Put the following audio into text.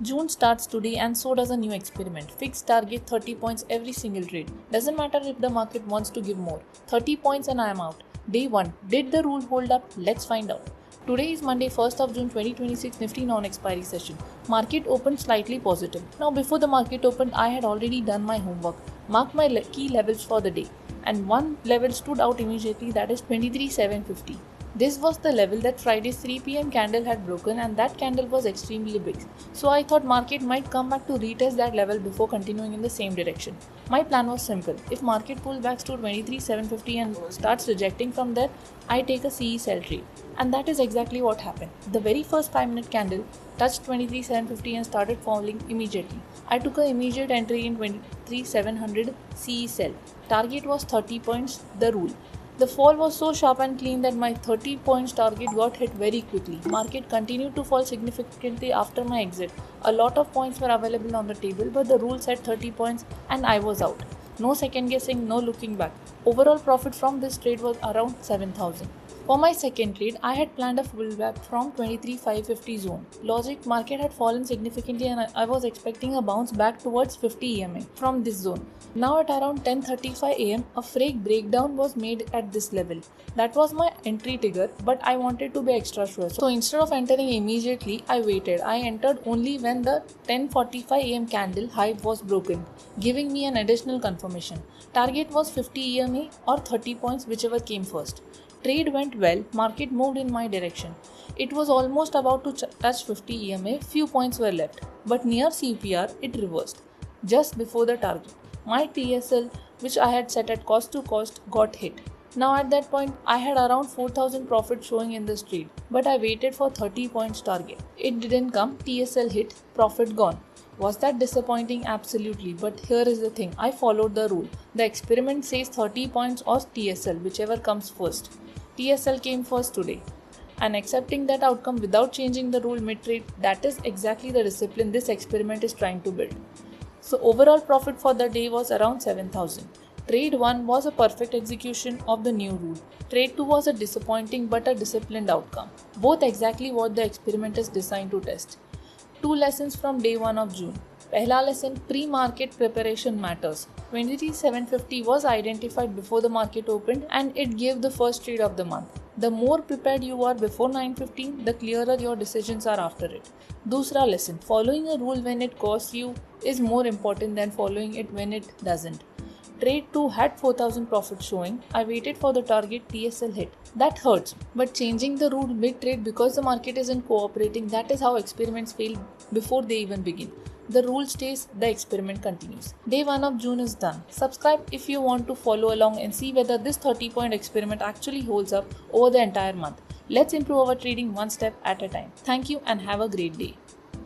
June starts today and so does a new experiment. Fixed target 30 points every single trade. Doesn't matter if the market wants to give more. 30 points and I am out. Day 1. Did the rule hold up? Let's find out. Today is Monday 1st of June 2026 Nifty non-expiry session. Market opened slightly positive. Now before the market opened, I had already done my homework. Marked my key levels for the day. And one level stood out immediately, that is 23,750. This was the level that Friday's 3 p.m. candle had broken, and that candle was extremely big. So I thought market might come back to retest that level before continuing in the same direction. My plan was simple. If market pulls back to 23,750 and starts rejecting from there, I take a CE sell trade. And that is exactly what happened. The very first 5-minute candle touched 23,750 and started falling immediately. I took an immediate entry in 23,700 CE sell. Target was 30 points, the rule. The fall was so sharp and clean that my 30 points target got hit very quickly. Market continued to fall significantly after my exit. A lot of points were available on the table, but the rule said 30 points and I was out. No second guessing, no looking back. Overall profit from this trade was around 7,000. For my second trade, I had planned a pullback from 23,550 zone. Logic market had fallen significantly and I was expecting a bounce back towards 50 EMA from this zone. Now at around 10:35 am, a freak breakdown was made at this level. That was my entry trigger, but I wanted to be extra sure. So instead of entering immediately, I waited. I entered only when the 10:45 am candle high was broken, giving me an additional confirmation. Target was 50 EMA or 30 points, whichever came first. Trade went well, market moved in my direction. It was almost about to touch 50 EMA, few points were left, but near CPR it reversed, just before the target. My TSL, which I had set at cost to cost, got hit. Now at that point, I had around 4,000 profit showing in this trade, but I waited for 30 points target. It didn't come, TSL hit, profit gone. Was that disappointing? Absolutely, but here is the thing, I followed the rule. The experiment says 30 points or TSL, whichever comes first. TSL came first today. And accepting that outcome without changing the rule mid-trade, that is exactly the discipline this experiment is trying to build. So overall profit for the day was around 7,000. Trade 1 was a perfect execution of the new rule. Trade 2 was a disappointing but a disciplined outcome. Both exactly what the experiment is designed to test. 2 lessons from day 1 of June. Pehla lesson, pre-market preparation matters. 23,750 was identified before the market opened and it gave the first trade of the month. The more prepared you are before 9:15, the clearer your decisions are after it. Dusra lesson, following a rule when it costs you is more important than following it when it doesn't. Trade 2 had 4,000 profit showing. I waited for the target TSL hit. That hurts. But changing the rule mid-trade because the market isn't cooperating, that is how experiments fail before they even begin. The rule stays, the experiment continues. Day 1 of June is done. Subscribe if you want to follow along and see whether this 30-point experiment actually holds up over the entire month. Let's improve our trading one step at a time. Thank you and have a great day.